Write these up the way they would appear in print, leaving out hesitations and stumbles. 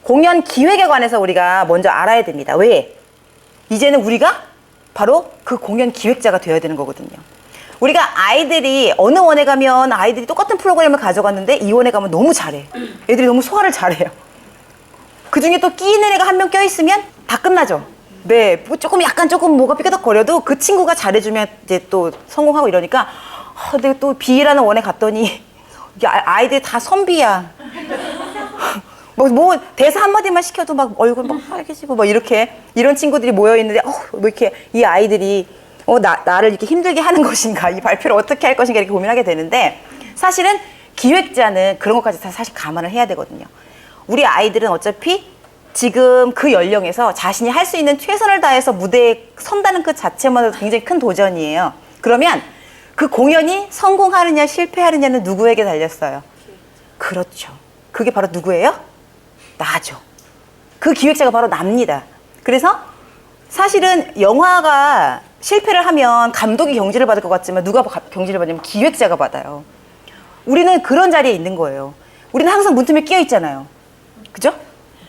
공연 기획에 관해서 우리가 먼저 알아야 됩니다. 왜? 이제는 우리가 바로 그 공연 기획자가 되어야 되는 거거든요. 우리가 아이들이 어느 원에 가면 아이들이 똑같은 프로그램을 가져갔는데 이 원에 가면 너무 잘해. 애들이 너무 소화를 잘해요. 그중에 또 끼는 애가 한 명 껴있으면 다 끝나죠. 네, 뭐 조금 뭐가 삐그덕거려도 그 친구가 잘해주면 이제 또 성공하고 이러니까 근데 또 B라는 원에 갔더니 아이들이 다 선비야. 뭐 대사 한마디만 시켜도 막 얼굴 막 하얘지고 막 이렇게 이런 친구들이 모여 있는데 뭐 이렇게 이 아이들이 나를 이렇게 힘들게 하는 것인가, 이 발표를 어떻게 할 것인가 이렇게 고민하게 되는데, 사실은 기획자는 그런 것까지 다 사실 감안을 해야 되거든요. 우리 아이들은 어차피 지금 그 연령에서 자신이 할 수 있는 최선을 다해서 무대에 선다는 그 자체만으로도 굉장히 큰 도전이에요. 그러면 그 공연이 성공하느냐 실패하느냐는 누구에게 달렸어요? 그렇죠. 그게 바로 누구예요? 나죠. 그 기획자가 바로 납니다. 그래서 사실은 영화가 실패를 하면 감독이 경지를 받을 것 같지만 누가 경지를 받냐면 기획자가 받아요. 우리는 그런 자리에 있는 거예요. 우리는 항상 문틈에 끼어 있잖아요. 그죠?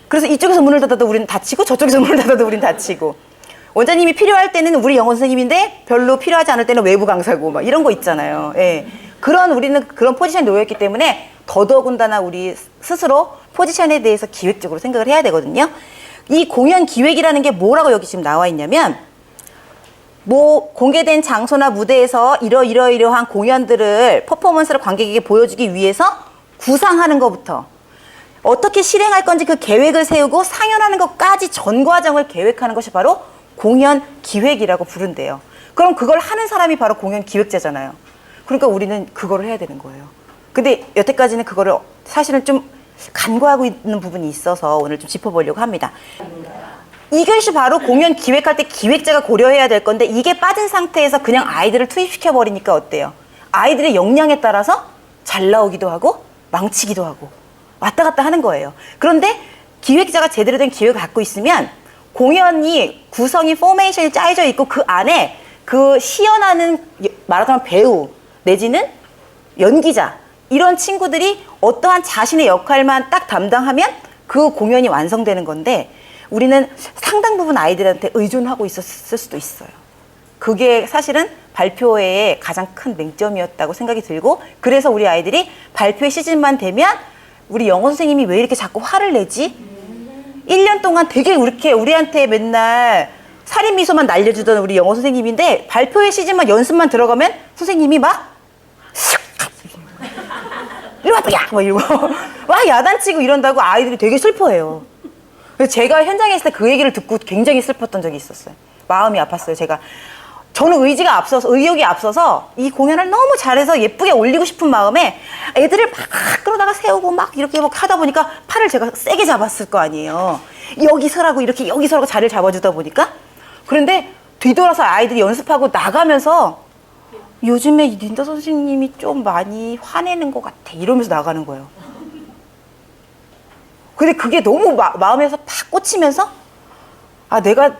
그래서 이쪽에서 문을 닫아도 우리는 닫히고 저쪽에서 문을 닫아도 우리는 닫히고, 원장님이 필요할 때는 우리 영어 선생님인데 별로 필요하지 않을 때는 외부 강사고 막 이런 거 있잖아요. 예. 우리는 그런 포지션에 놓여있기 때문에 더더군다나 우리 스스로 포지션에 대해서 기획적으로 생각을 해야 되거든요. 이 공연 기획이라는 게 뭐라고 여기 지금 나와 있냐면, 뭐 공개된 장소나 무대에서 이러이러한 공연들을 퍼포먼스를 관객에게 보여주기 위해서 구상하는 것부터 어떻게 실행할 건지 그 계획을 세우고 상연하는 것까지 전 과정을 계획하는 것이 바로 공연 기획이라고 부른대요. 그럼 그걸 하는 사람이 바로 공연 기획자잖아요. 그러니까 우리는 그거를 해야 되는 거예요. 근데 여태까지는 그거를 사실은 좀 간과하고 있는 부분이 있어서 오늘 좀 짚어보려고 합니다. 이것이 바로 공연 기획할 때 기획자가 고려해야 될 건데, 이게 빠진 상태에서 그냥 아이들을 투입시켜 버리니까 어때요? 아이들의 역량에 따라서 잘 나오기도 하고 망치기도 하고 왔다 갔다 하는 거예요. 그런데 기획자가 제대로 된 기획을 갖고 있으면 공연이 구성이 포메이션이 짜여져 있고 그 안에 그 시연하는, 말하자면 배우 내지는 연기자, 이런 친구들이 어떠한 자신의 역할만 딱 담당하면 그 공연이 완성되는 건데, 우리는 상당 부분 아이들한테 의존하고 있었을 수도 있어요. 그게 사실은 발표회의 가장 큰 맹점이었다고 생각이 들고, 그래서 우리 아이들이 발표회 시즌만 되면 우리 영어 선생님이 왜 이렇게 자꾸 화를 내지? 1년 동안 되게 이렇게 우리한테 맨날 살인 미소만 날려주던 우리 영어 선생님인데 발표회 시즌만 연습만 들어가면 선생님이 막 이리 와, 야! 막 이러고 막 야단치고 이런다고 아이들이 되게 슬퍼해요. 그래서 제가 현장에 있을 때 그 얘기를 듣고 굉장히 슬펐던 적이 있었어요. 마음이 아팠어요. 저는 의욕이 앞서서 이 공연을 너무 잘해서 예쁘게 올리고 싶은 마음에 애들을 막 끌어다가 세우고 막 이렇게 막 하다 보니까 팔을 제가 세게 잡았을 거 아니에요. 여기 서라고 이렇게 여기 서라고 자리를 잡아주다 보니까. 그런데 뒤돌아서 아이들이 연습하고 나가면서 요즘에 린다 선생님이 좀 많이 화내는 것 같아 이러면서 나가는 거예요. 근데 그게 너무 마음에서 팍 꽂히면서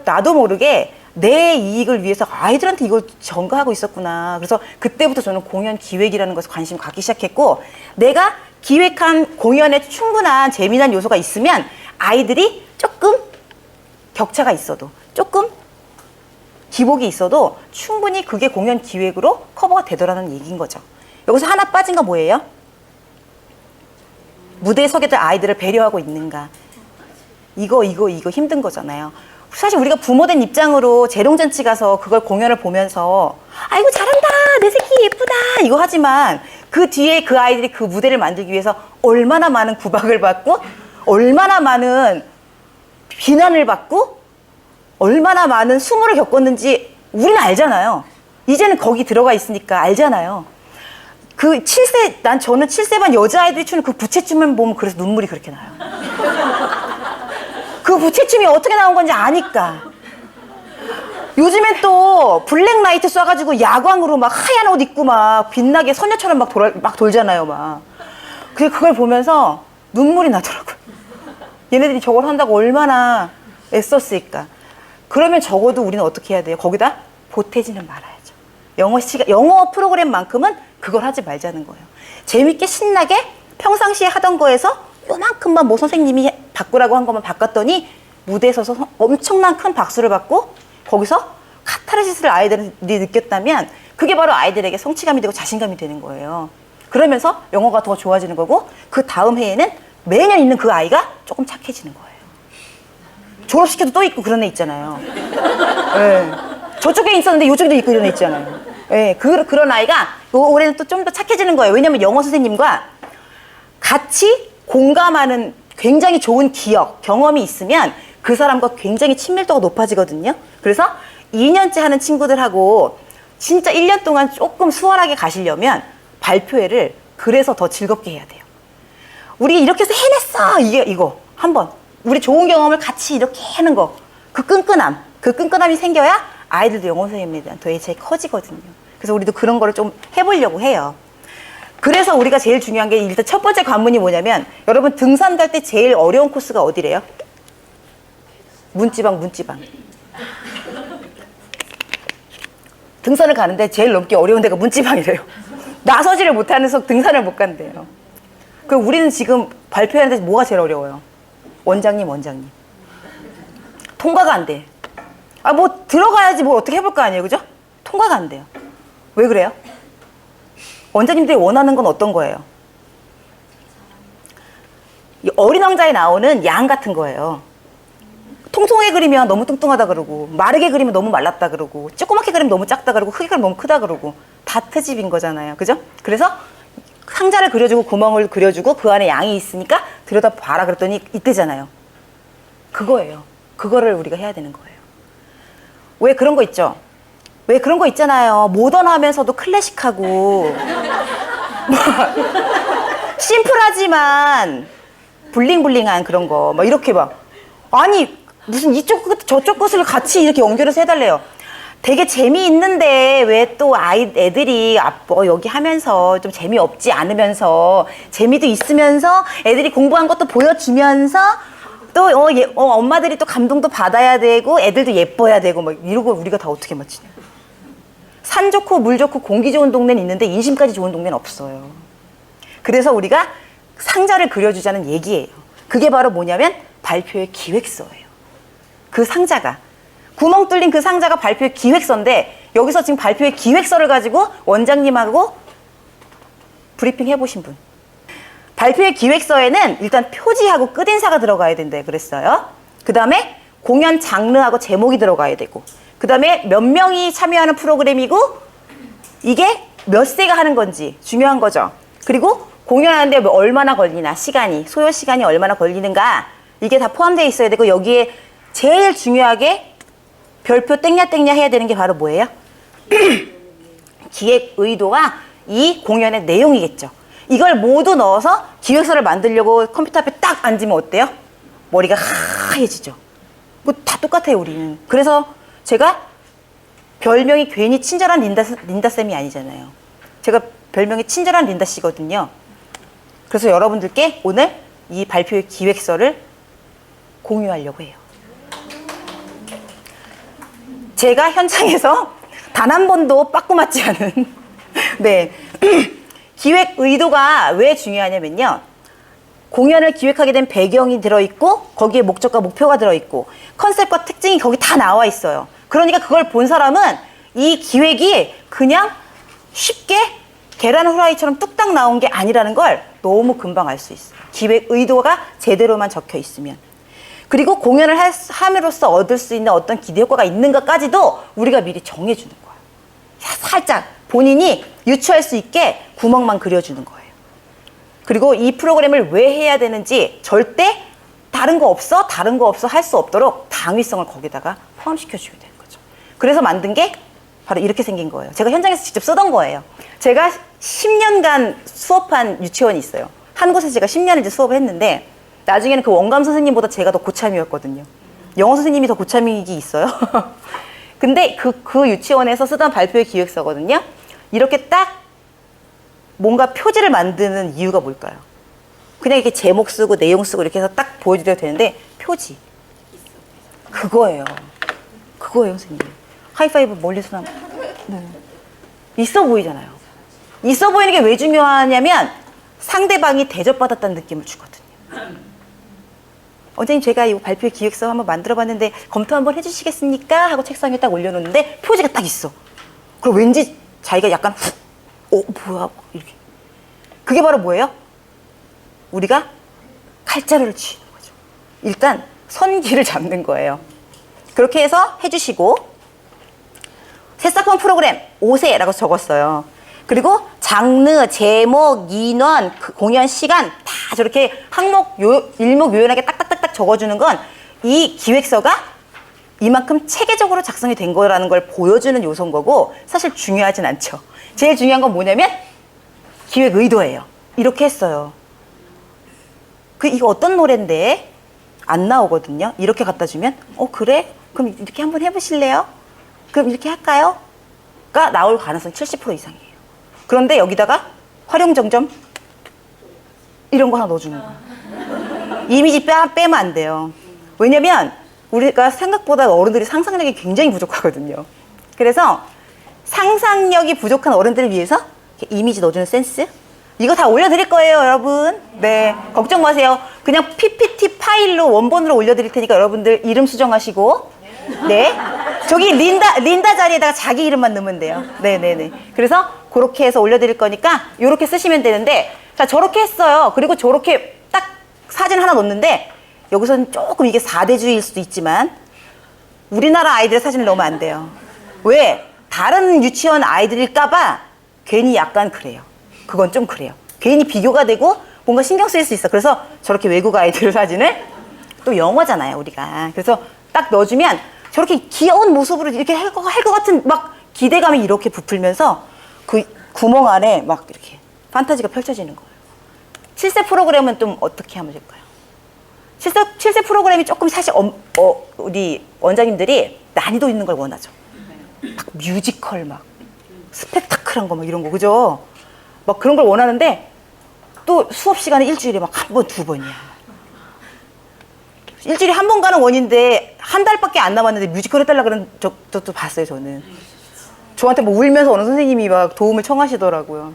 나도 모르게 내 이익을 위해서 아이들한테 이걸 전가하고 있었구나. 그래서 그때부터 저는 공연 기획이라는 것에 관심을 갖기 시작했고, 내가 기획한 공연에 충분한 재미난 요소가 있으면 아이들이 조금 격차가 있어도, 조금 기복이 있어도 충분히 그게 공연 기획으로 커버가 되더라는 얘기인 거죠. 여기서 하나 빠진 거 뭐예요? 무대에 서게 될 아이들을 배려하고 있는가. 이거 힘든 거잖아요. 사실 우리가 부모된 입장으로 재롱잔치 가서 그걸 공연을 보면서 아이고 잘한다, 내 새끼 예쁘다 이거 하지만 그 뒤에 그 아이들이 그 무대를 만들기 위해서 얼마나 많은 구박을 받고 얼마나 많은 비난을 받고 얼마나 많은 수모를 겪었는지 우리는 알잖아요. 이제는 거기 들어가 있으니까 알잖아요. 저는 7세 반 여자아이들이 추는 그 부채춤을 보면 그래서 눈물이 그렇게 나요. 그 부채춤이 어떻게 나온 건지 아니까. 요즘엔 또 블랙라이트 쏴가지고 야광으로 막 하얀 옷 입고 막 빛나게 소녀처럼 막 돌잖아요, 막. 그걸 보면서 눈물이 나더라고요. 얘네들이 저걸 한다고 얼마나 애썼을까. 그러면 적어도 우리는 어떻게 해야 돼요? 거기다 보태지는 말아야죠. 영어 프로그램만큼은 그걸 하지 말자는 거예요. 재밌게 신나게 평상시에 하던 거에서 요만큼만 뭐 선생님이 바꾸라고 한 것만 바꿨더니 무대에 서서 엄청난 큰 박수를 받고 거기서 카타르시스를 아이들이 느꼈다면 그게 바로 아이들에게 성취감이 되고 자신감이 되는 거예요. 그러면서 영어가 더 좋아지는 거고 그 다음 해에는 매년 있는 그 아이가 조금 착해지는 거예요. 졸업시켜도 또 있고 그런 애 있잖아요. 네. 저쪽에 있었는데 이쪽에도 있고 이런 애 있잖아요. 네. 그런 아이가 올해는 또 좀 더 착해지는 거예요. 왜냐면 영어 선생님과 같이 공감하는 굉장히 좋은 기억, 경험이 있으면 그 사람과 굉장히 친밀도가 높아지거든요. 그래서 2년째 하는 친구들하고 진짜 1년 동안 조금 수월하게 가시려면 발표회를 그래서 더 즐겁게 해야 돼요. 우리 이렇게 해서 해냈어! 이거. 한번. 우리 좋은 경험을 같이 이렇게 하는 거. 그 끈끈함이 생겨야 아이들도 영어 선생님에 대한 더 애착이 커지거든요. 그래서 우리도 그런 거를 좀 해보려고 해요. 그래서 우리가 제일 중요한 게 일단 첫 번째 관문이 뭐냐면 여러분 등산 갈 때 제일 어려운 코스가 어디래요? 문지방. 등산을 가는데 제일 넘기 어려운 데가 문지방이래요. 나서지를 못하면서 등산을 못 간대요. 그럼 우리는 지금 발표하는데 뭐가 제일 어려워요? 원장님. 통과가 안 돼. 뭐 들어가야지 뭘 어떻게 해볼 거 아니에요, 그죠? 통과가 안 돼요. 왜 그래요? 원장님들이 원하는 건 어떤 거예요? 이 어린 왕자에 나오는 양 같은 거예요. 통통하게 그리면 너무 뚱뚱하다 그러고, 마르게 그리면 너무 말랐다 그러고, 조그맣게 그리면 너무 작다 그러고, 크게 그리면 너무 크다 그러고, 다 트집인 거잖아요, 그죠? 그래서 상자를 그려주고 구멍을 그려주고 그 안에 양이 있으니까 들여다 봐라 그랬더니 이때잖아요. 그거예요. 그거를 우리가 해야 되는 거예요. 왜 그런 거 있죠? 왜 그런 거 있잖아요. 모던하면서도 클래식하고 심플하지만 블링블링한 그런 거 막 이렇게 막 아니 무슨 이쪽 끝 저쪽 끝을 같이 이렇게 연결해서 해달래요. 되게 재미있는데 왜 또 애들이 여기 하면서 좀 재미없지 않으면서 재미도 있으면서 애들이 공부한 것도 보여주면서 또 엄마들이 또 감동도 받아야 되고 애들도 예뻐야 되고 막 이러고 우리가 다 어떻게 맞추냐. 산 좋고 물 좋고 공기 좋은 동네는 있는데 인심까지 좋은 동네는 없어요. 그래서 우리가 상자를 그려주자는 얘기예요. 그게 바로 뭐냐면 발표의 기획서예요. 그 상자가 구멍 뚫린 그 상자가 발표의 기획서인데 여기서 지금 발표의 기획서를 가지고 원장님하고 브리핑 해보신 분. 발표의 기획서에는 일단 표지하고 끝인사가 들어가야 된다 그랬어요. 그 다음에 공연 장르하고 제목이 들어가야 되고 그 다음에 몇 명이 참여하는 프로그램이고 이게 몇 세가 하는 건지 중요한 거죠. 그리고 공연하는데 얼마나 걸리나 시간이 소요 시간이 얼마나 걸리는가 이게 다 포함되어 있어야 되고 여기에 제일 중요하게 별표 땡냐땡냐 해야 되는 게 바로 뭐예요? 기획 의도와 이 공연의 내용이겠죠. 이걸 모두 넣어서 기획서를 만들려고 컴퓨터 앞에 딱 앉으면 어때요? 머리가 하얘지죠. 뭐 다 똑같아요 우리는. 그래서 제가 별명이 괜히 친절한 린다쌤이 아니잖아요. 제가 별명이 친절한 린다씨거든요. 그래서 여러분들께 오늘 이 발표의 기획서를 공유하려고 해요. 제가 현장에서 단 한 번도 빠꾸 맞지 않은 네 기획 의도가 왜 중요하냐면요. 공연을 기획하게 된 배경이 들어있고 거기에 목적과 목표가 들어있고 컨셉과 특징이 거기 다 나와 있어요. 그러니까 그걸 본 사람은 이 기획이 그냥 쉽게 계란 후라이처럼 뚝딱 나온 게 아니라는 걸 너무 금방 알 수 있어요. 기획 의도가 제대로만 적혀 있으면. 그리고 공연을 함으로써 얻을 수 있는 어떤 기대 효과가 있는가까지도 우리가 미리 정해주는 거예요. 살짝 본인이 유추할 수 있게 구멍만 그려주는 거예요. 그리고 이 프로그램을 왜 해야 되는지 절대 다른 거 없어 할 수 없도록 당위성을 거기다가 포함시켜줘야 되는 거죠. 그래서 만든 게 바로 이렇게 생긴 거예요. 제가 현장에서 직접 쓰던 거예요. 제가 10년간 수업한 유치원이 있어요. 한 곳에서 제가 10년을 이제 수업을 했는데 나중에는 그 원감 선생님보다 제가 더 고참이었거든요. 영어 선생님이 더 고참이기 있어요. 근데 그 유치원에서 쓰던 발표의 기획서거든요. 이렇게 딱 뭔가 표지를 만드는 이유가 뭘까요? 그냥 이렇게 제목 쓰고 내용 쓰고 이렇게 해서 딱 보여드려도 되는데 표지. 그거예요. 선생님. 하이파이브 멀리서 네. 있어 보이잖아요. 있어 보이는 게 왜 중요하냐면 상대방이 대접받았다는 느낌을 주거든요. 원장님 제가 이 발표 기획서 한번 만들어봤는데 검토 한번 해주시겠습니까? 하고 책상에 딱 올려놓는데 표지가 딱 있어. 그럼 왠지 자기가 약간 뭐야 이렇게. 그게 바로 뭐예요? 우리가 칼자루를 치는 거죠. 일단 선기를 잡는 거예요. 그렇게 해서 해주시고 새싹폰 프로그램 5세라고 적었어요. 그리고 장르, 제목, 인원, 공연 시간 다 저렇게 일목요연하게 딱딱딱딱 적어주는 건 이 기획서가 이만큼 체계적으로 작성이 된 거라는 걸 보여주는 요소인 거고 사실 중요하진 않죠. 제일 중요한 건 뭐냐면 기획 의도예요. 이렇게 했어요. 이거 어떤 노래인데? 안 나오거든요. 이렇게 갖다 주면 그래? 그럼 이렇게 한번 해보실래요? 그럼 이렇게 할까요? 가 나올 가능성이 70% 이상이에요. 그런데 여기다가 활용정점 이런 거 하나 넣어주는 거예요. 이미지 빼면 안 돼요. 왜냐면 우리가 생각보다 어른들이 상상력이 굉장히 부족하거든요. 그래서 상상력이 부족한 어른들을 위해서 이렇게 이미지 넣어주는 센스 이거 다 올려드릴 거예요, 여러분. 네, 걱정 마세요. 그냥 PPT 파일로 원본으로 올려드릴 테니까 여러분들 이름 수정하시고 네, 저기 린다 자리에다가 자기 이름만 넣으면 돼요. 네네네. 그래서 그렇게 해서 올려드릴 거니까 이렇게 쓰시면 되는데 자 저렇게 했어요. 그리고 저렇게 딱 사진 하나 넣었는데 여기서는 조금 이게 4대주의일 수도 있지만 우리나라 아이들의 사진을 넣으면 안 돼요. 왜? 다른 유치원 아이들일까봐 괜히 약간 그래요. 그건 좀 그래요. 괜히 비교가 되고 뭔가 신경 쓰일 수 있어. 그래서 저렇게 외국 아이들 사진을 또 영어잖아요, 우리가. 그래서 딱 넣어주면 저렇게 귀여운 모습으로 이렇게 할 것 같은 막 기대감이 이렇게 부풀면서 그 구멍 안에 막 이렇게 판타지가 펼쳐지는 거예요. 7세 프로그램은 좀 어떻게 하면 될까요? 7세 프로그램이 조금 사실 우리 원장님들이 난이도 있는 걸 원하죠. 막 뮤지컬 막 스펙타클한 거 막 이런 거 그죠? 막 그런 걸 원하는데 또 수업 시간에 일주일에 막 한 번, 두 번이야. 일주일에 한 번 가는 원인데 한 달밖에 안 남았는데 뮤지컬 해달라 그런 적도 봤어요, 저는. 저한테 뭐 울면서 어느 선생님이 막 도움을 청하시더라고요.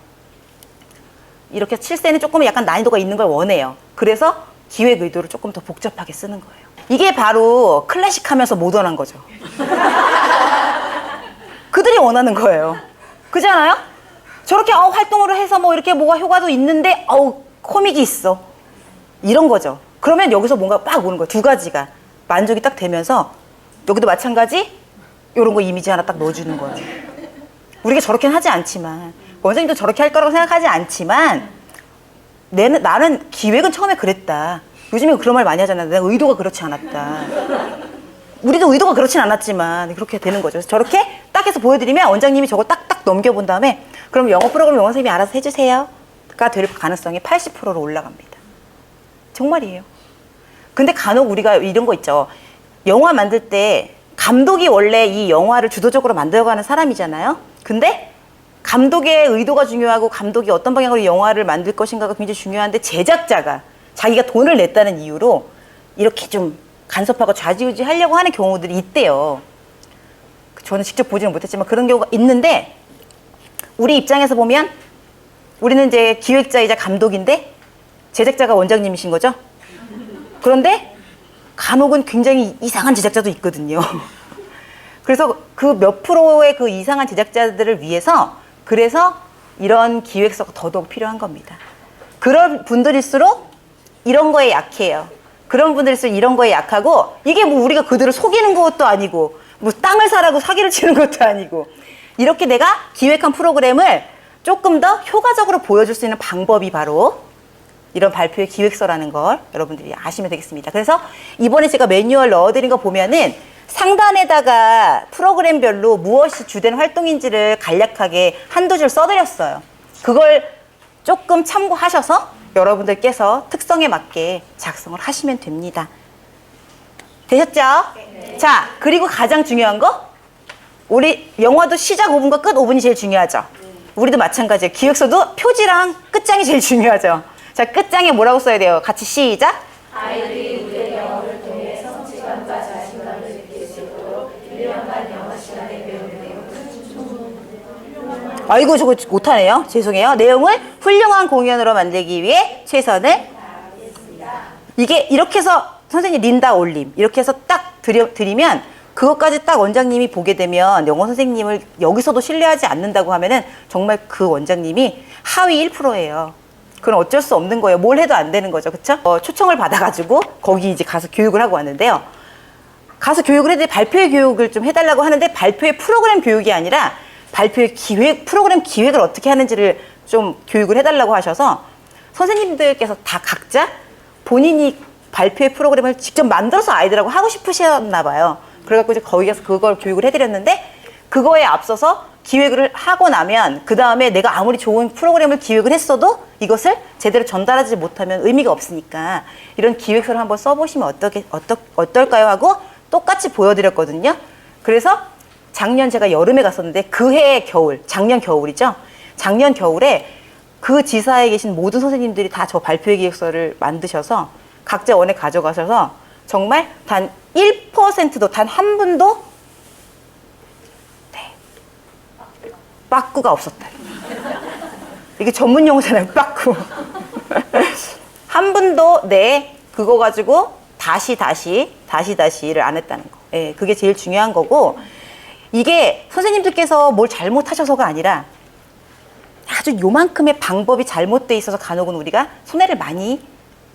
이렇게 7세는 조금 약간 난이도가 있는 걸 원해요. 그래서 기획 의도를 조금 더 복잡하게 쓰는 거예요. 이게 바로 클래식하면서 모던한 거죠. 그들이 원하는 거예요. 그렇지 않아요? 저렇게 활동으로 해서 뭐 이렇게 뭐가 효과도 있는데 코믹이 있어. 이런 거죠. 그러면 여기서 뭔가 빡 오는 거예요. 두 가지가 만족이 딱 되면서 여기도 마찬가지 이런 거 이미지 하나 딱 넣어주는 거예요. 우리가 저렇게는 하지 않지만 원장님도 저렇게 할 거라고 생각하지 않지만 나는 기획은 처음에 그랬다. 요즘에 그런 말 많이 하잖아. 내가 의도가 그렇지 않았다. 우리도 의도가 그렇진 않았지만 그렇게 되는 거죠. 그래서 저렇게 딱 해서 보여드리면 원장님이 저거 딱딱 넘겨본 다음에 그럼 영어 프로그램 영어 선생님이 알아서 해주세요 가 될 가능성이 80%로 올라갑니다. 정말이에요. 근데 간혹 우리가 이런 거 있죠. 영화 만들 때 감독이 원래 이 영화를 주도적으로 만들어가는 사람이잖아요. 근데 감독의 의도가 중요하고 감독이 어떤 방향으로 영화를 만들 것인가가 굉장히 중요한데 제작자가 자기가 돈을 냈다는 이유로 이렇게 좀 간섭하고 좌지우지 하려고 하는 경우들이 있대요. 저는 직접 보지는 못했지만 그런 경우가 있는데 우리 입장에서 보면 우리는 이제 기획자이자 감독인데 제작자가 원장님이신 거죠. 그런데 간혹은 굉장히 이상한 제작자도 있거든요. 그래서 그 몇 프로의 그 이상한 제작자들을 위해서 그래서 이런 기획서가 더더욱 필요한 겁니다. 그런 분들일수록 이런 거에 약해요. 그런 분들일수록 이런 거에 약하고 이게 뭐 우리가 그들을 속이는 것도 아니고 뭐 땅을 사라고 사기를 치는 것도 아니고 이렇게 내가 기획한 프로그램을 조금 더 효과적으로 보여줄 수 있는 방법이 바로 이런 발표의 기획서라는 걸 여러분들이 아시면 되겠습니다. 그래서 이번에 제가 매뉴얼 넣어드린 거 보면은 상단에다가 프로그램별로 무엇이 주된 활동인지를 간략하게 한두 줄 써드렸어요. 그걸 조금 참고하셔서 여러분들께서 특성에 맞게 작성을 하시면 됩니다. 되셨죠? 네. 자, 그리고 가장 중요한 거 우리 영화도 시작 5분과 끝 5분이 제일 중요하죠. 우리도 마찬가지예요. 기획서도 표지랑 끝장이 제일 중요하죠. 자, 끝장에 뭐라고 써야 돼요? 같이 시작. 아이들이 우리의 영어를 통해 성취감과 자신감을 느낄 수 있도록 1년간 영어 시간에 배우는 내용을 아이고 저거 못하네요. 죄송해요. 내용을 훌륭한 공연으로 만들기 위해 최선을 다하겠습니다. 이게 이렇게 해서 선생님 린다 올림 이렇게 해서 딱 드리면 그것까지 딱 원장님이 보게 되면 영어 선생님을 여기서도 신뢰하지 않는다고 하면은 정말 그 원장님이 하위 1%예요. 그건 어쩔 수 없는 거예요. 뭘 해도 안 되는 거죠. 그쵸? 초청을 받아가지고 거기 이제 가서 교육을 하고 왔는데요. 가서 교육을 해도 발표회 교육을 좀 해달라고 하는데 발표회 프로그램 교육이 아니라 발표회 프로그램 기획을 어떻게 하는지를 좀 교육을 해달라고 하셔서 선생님들께서 다 각자 본인이 발표회 프로그램을 직접 만들어서 아이들하고 하고 싶으셨나 봐요. 그래갖고 이제 거기 가서 그걸 교육을 해드렸는데 그거에 앞서서 기획을 하고 나면 그 다음에 내가 아무리 좋은 프로그램을 기획을 했어도 이것을 제대로 전달하지 못하면 의미가 없으니까 이런 기획서를 한번 써보시면 어떨까요 하고 똑같이 보여드렸거든요. 그래서 작년 제가 여름에 갔었는데 그 해의 겨울, 작년 겨울이죠. 작년 겨울에 그 지사에 계신 모든 선생님들이 다 저 발표회 기획서를 만드셔서 각자 원에 가져가셔서 정말 단 1%도 단 한 분도 빠꾸가 없었다. 이게 전문 용어잖아요. 빠꾸. 한 분도 그거 가지고 다시를 안 했다는 거. 예, 그게 제일 중요한 거고 이게 선생님들께서 뭘 잘못하셔서가 아니라 아주 요만큼의 방법이 잘못돼 있어서 간혹은 우리가 손해를 많이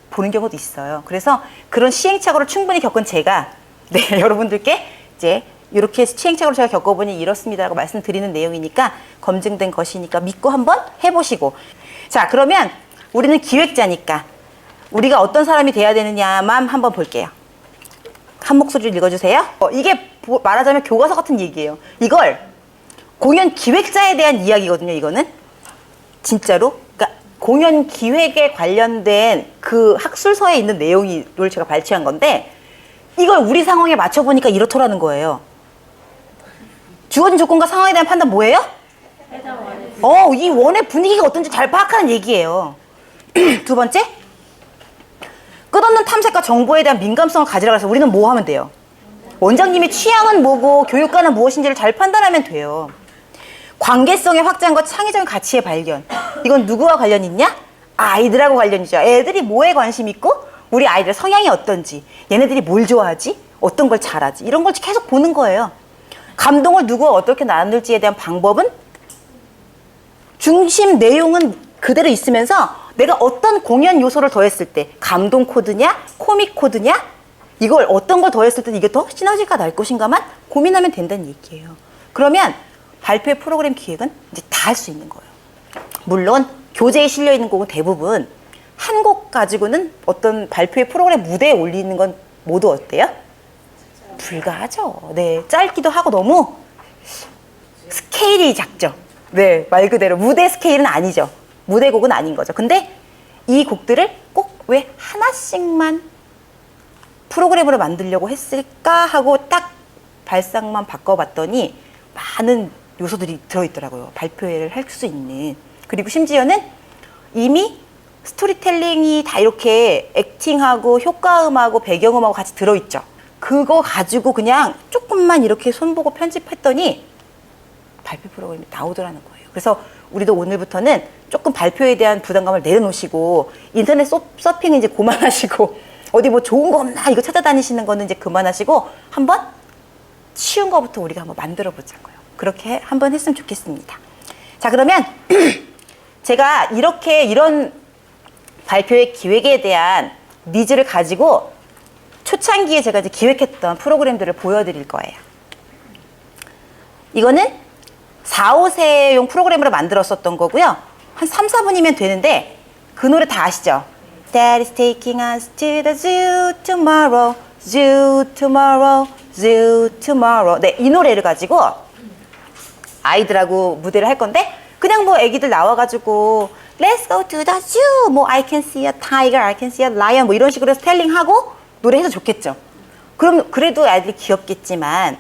보는 경우도 있어요. 그래서 그런 시행착오를 충분히 겪은 제가 여러분들께 이제 이렇게 시행착오를 제가 겪어보니 이렇습니다라고 말씀드리는 내용이니까 검증된 것이니까 믿고 한번 해보시고 자 그러면 우리는 기획자니까 우리가 어떤 사람이 돼야 되느냐만 한번 볼게요. 한 목소리를 읽어주세요. 이게 말하자면 교과서 같은 얘기예요. 이걸 공연 기획자에 대한 이야기거든요. 이거는 진짜로 그러니까 공연 기획에 관련된 그 학술서에 있는 내용을 제가 발췌한 건데 이걸 우리 상황에 맞춰보니까 이렇더라는 거예요. 주어진 조건과 상황에 대한 판단 뭐예요? 이 원의 분위기가 어떤지 잘 파악하는 얘기예요. 두 번째, 끝없는 탐색과 정보에 대한 민감성을 가지라고 해서 우리는 뭐 하면 돼요? 원장님의 취향은 뭐고 교육과는 무엇인지를 잘 판단하면 돼요. 관계성의 확장과 창의적인 가치의 발견. 이건 누구와 관련 있냐? 아이들하고 관련이죠. 애들이 뭐에 관심 있고 우리 아이들의 성향이 어떤지 얘네들이 뭘 좋아하지? 어떤 걸 잘하지? 이런 걸 계속 보는 거예요. 감동을 누구와 어떻게 나눌지에 대한 방법은 중심 내용은 그대로 있으면서 내가 어떤 공연 요소를 더했을 때 감동 코드냐 코믹 코드냐 이걸 어떤 걸 더했을 때 이게 더 시너지가 날 것인가만 고민하면 된다는 얘기예요. 그러면 발표 프로그램 기획은 이제 다 할 수 있는 거예요. 물론 교재에 실려 있는 곡은 대부분 한 곡 가지고는 어떤 발표의 프로그램 무대에 올리는 건 모두 어때요? 불가하죠. 짧기도 하고 너무 스케일이 작죠. 말 그대로 무대 스케일은 아니죠. 무대곡은 아닌 거죠. 근데 이 곡들을 꼭 왜 하나씩만 프로그램으로 만들려고 했을까 하고 딱 발상만 바꿔봤더니 많은 요소들이 들어있더라고요. 발표회를 할 수 있는. 그리고 심지어는 이미 스토리텔링이 다 이렇게 액팅하고 효과음하고 배경음하고 같이 들어있죠. 그거 가지고 그냥 조금만 이렇게 손보고 편집했더니 발표 프로그램이 나오더라는 거예요. 그래서 우리도 오늘부터는 조금 발표에 대한 부담감을 내려놓으시고 인터넷 서핑 이제 그만하시고 어디 뭐 좋은 거 없나 이거 찾아다니시는 거는 이제 그만하시고 한번 쉬운 거부터 우리가 한번 만들어 보자고요. 그렇게 한번 했으면 좋겠습니다. 자 그러면 제가 이런 발표의 기획에 대한 니즈를 가지고 초창기에 제가 이제 기획했던 프로그램들을 보여드릴 거예요. 이거는 4, 5세용 프로그램으로 만들었었던 거고요. 한 3, 4분이면 되는데 그 노래 다 아시죠? That is taking us to the zoo tomorrow, zoo tomorrow, zoo tomorrow. 이 노래를 가지고 아이들하고 무대를 할 건데 그냥 뭐 애기들 나와가지고 Let's go to the zoo. 뭐 I can see a tiger, I can see a lion. 뭐 이런 식으로 스타일링하고 노래해서 좋겠죠. 그럼 그래도 아이들이 귀엽겠지만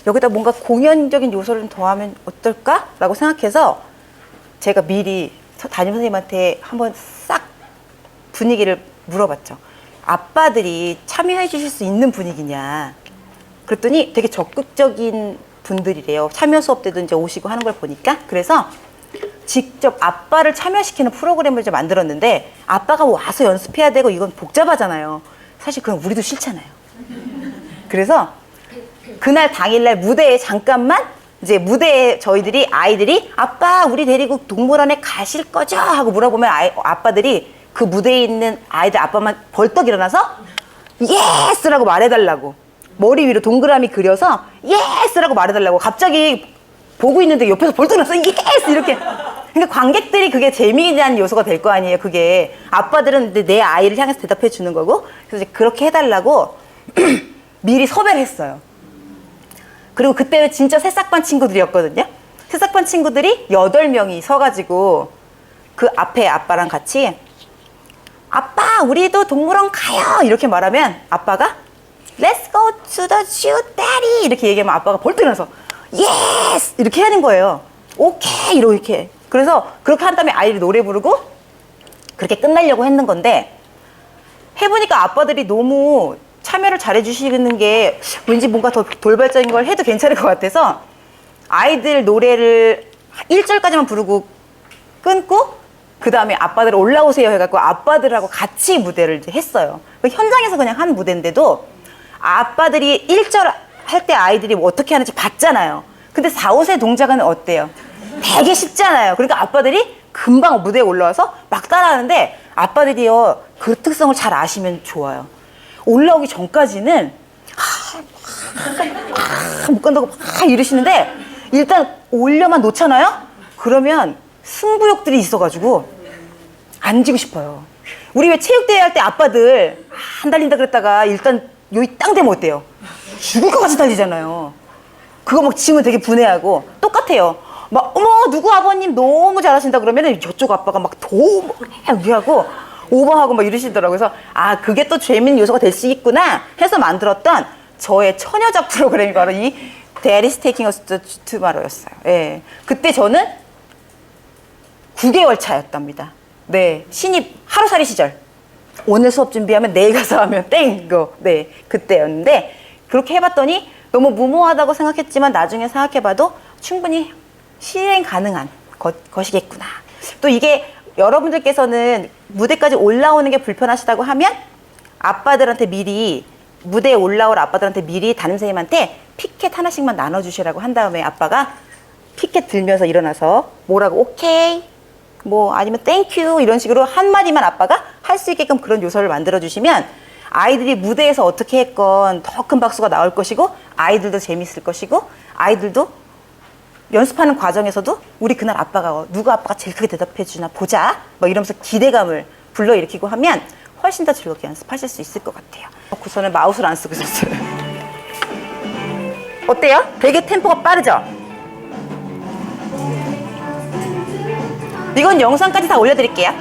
여기다 뭔가 공연적인 요소를 더하면 어떨까라고 생각해서 제가 미리 담임 선생님한테 한번 싹 분위기를 물어봤죠. 아빠들이 참여해 주실 수 있는 분위기냐. 그랬더니 되게 적극적인 분들이래요. 참여 수업 때도 이제 오시고 하는 걸 보니까. 그래서 직접 아빠를 참여시키는 프로그램을 이제 만들었는데 아빠가 와서 연습해야 되고 이건 복잡하잖아요. 사실 그럼 우리도 싫잖아요. 그래서 그날 당일날 무대에 잠깐만 이제 무대에 저희들이 아이들이 아빠 우리 데리고 동물원에 가실 거죠? 하고 물어보면 아빠들이 그 무대에 있는 아이들 아빠만 벌떡 일어나서 예스라고 말해달라고 머리 위로 동그라미 그려서 예스라고 말해달라고 갑자기 보고 있는데 옆에서 벌떡 일어나서 예스 이렇게 그러니까 관객들이 그게 재미있는 요소가 될 거 아니에요. 그게 아빠들은 내 아이를 향해서 대답해 주는 거고 그래서 이제 그렇게 해달라고 미리 섭외를 했어요. 그리고 그때는 진짜 새싹반 친구들이었거든요. 새싹반 친구들이 8명이 서가지고 그 앞에 아빠랑 같이 아빠 우리도 동물원 가요 이렇게 말하면 아빠가 Let's go to the zoo, daddy 이렇게 얘기하면 아빠가 벌떡 일어나서 Yes 이렇게 하는 거예요. 오케이 이렇게. 그래서 그렇게 한 다음에 아이들이 노래 부르고 그렇게 끝내려고 했는 건데 해보니까 아빠들이 너무 참여를 잘해 주시는 게 왠지 뭔가 더 돌발적인 걸 해도 괜찮을 것 같아서 아이들 노래를 1절까지만 부르고 끊고 그 다음에 아빠들 올라오세요 해갖고 아빠들하고 같이 무대를 이제 했어요. 현장에서 그냥 한 무대인데도 아빠들이 1절 할 때 아이들이 뭐 어떻게 하는지 봤잖아요. 근데 4, 5세 동작은 어때요? 되게 쉽잖아요. 그러니까 아빠들이 금방 무대에 올라와서 막 따라하는데 아빠들이요 그 특성을 잘 아시면 좋아요. 올라오기 전까지는 못 간다고 막 이러시는데 일단 올려만 놓잖아요? 그러면 승부욕들이 있어가지고 안 지고 싶어요. 우리 왜 체육대회 할 때 아빠들 안 달린다 그랬다가 일단 여기 땅 되면 어때요? 죽을 것 같이 달리잖아요. 그거 막 지면 되게 분해하고 똑같아요. 막 어머 누구 아버님 너무 잘하신다 그러면은 저쪽 아빠가 막 더 하고 오버하고 막 이러시더라고요. 그래서 아 그게 또 재밌는 요소가 될 수 있구나 해서 만들었던 저의 처녀작 프로그램이 바로 이 Daddy's Taking Us to Tomorrow였어요. 예. 그때 저는 9개월 차였답니다. 네, 신입 하루살이 시절. 오늘 수업 준비하면 내일 가서 하면 땡 이거. 네, 그때였는데 그렇게 해봤더니 너무 무모하다고 생각했지만 나중에 생각해봐도 충분히 실행 가능한 것이겠구나. 또 이게 여러분들께서는 무대까지 올라오는 게 불편하시다고 하면 아빠들한테 미리 무대에 올라올 아빠들한테 미리 담임선생님한테 피켓 하나씩만 나눠주시라고 한 다음에 아빠가 피켓 들면서 일어나서 뭐라고 오케이 뭐 아니면 땡큐 이런 식으로 한마디만 아빠가 할 수 있게끔 그런 요소를 만들어 주시면 아이들이 무대에서 어떻게 했건 더 큰 박수가 나올 것이고 아이들도 재밌을 것이고 아이들도 연습하는 과정에서도 우리 그날 아빠가 누가 아빠가 제일 크게 대답해 주나 보자 뭐 이러면서 기대감을 불러일으키고 하면 훨씬 더 즐겁게 연습하실 수 있을 것 같아요. 저는 마우스를 안 쓰고 있었어요. 어때요? 되게 템포가 빠르죠? 이건 영상까지 다 올려드릴게요.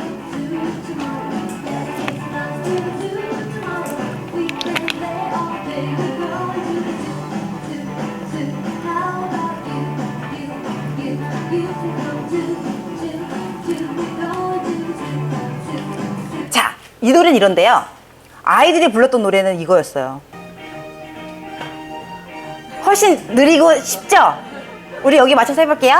자, 이 노래는 이런데요. 아이들이 불렀던 노래는 이거였어요. 훨씬 느리고 쉽죠? 우리 여기 맞춰서 해볼게요.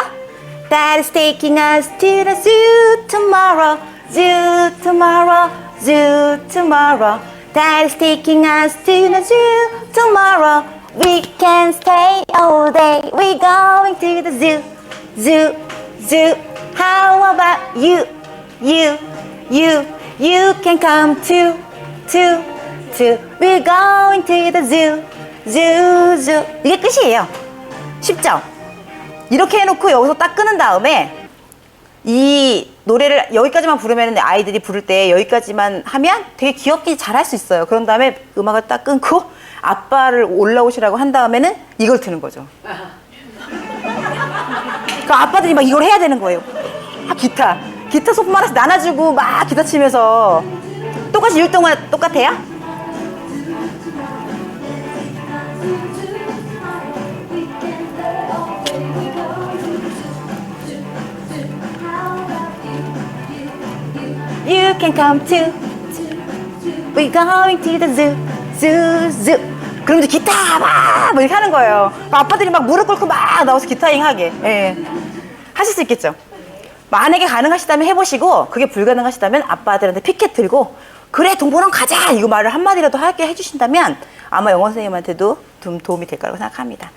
That is taking us to the zoo tomorrow, zoo tomorrow, zoo tomorrow. That is taking us to the zoo tomorrow. We can stay all day. We're going to the zoo, zoo, zoo. How about you, you, you? You can come too, too, too. We're going to the zoo, zoo, zoo. 이게 끝이에요. 쉽죠? 이렇게 해놓고 여기서 딱 끊은 다음에 이 노래를 여기까지만 부르면 아이들이 부를 때 여기까지만 하면 되게 귀엽게 잘 할 수 있어요. 그런 다음에 음악을 딱 끊고 아빠를 올라오시라고 한 다음에는 이걸 트는 거죠. 그 아빠들이 막 이걸 해야 되는 거예요. 아, 기타 소품 하나씩 나눠주고 막 기타 치면서 똑같이 6 동안 똑같아요? You can come too. We're going to the zoo, zoo, zoo. 그럼 이제 기타 막 이렇게 하는 거예요. 아빠들이 막 무릎 꿇고 막 나와서 기타잉 하게. 예. 하실 수 있겠죠? 만약에 가능하시다면 해보시고 그게 불가능하시다면 아빠들한테 피켓 들고 그래 동보랑 가자 이거 말을 한마디라도 하게 해주신다면 아마 영어 선생님한테도 좀 도움이 될 거라고 생각합니다.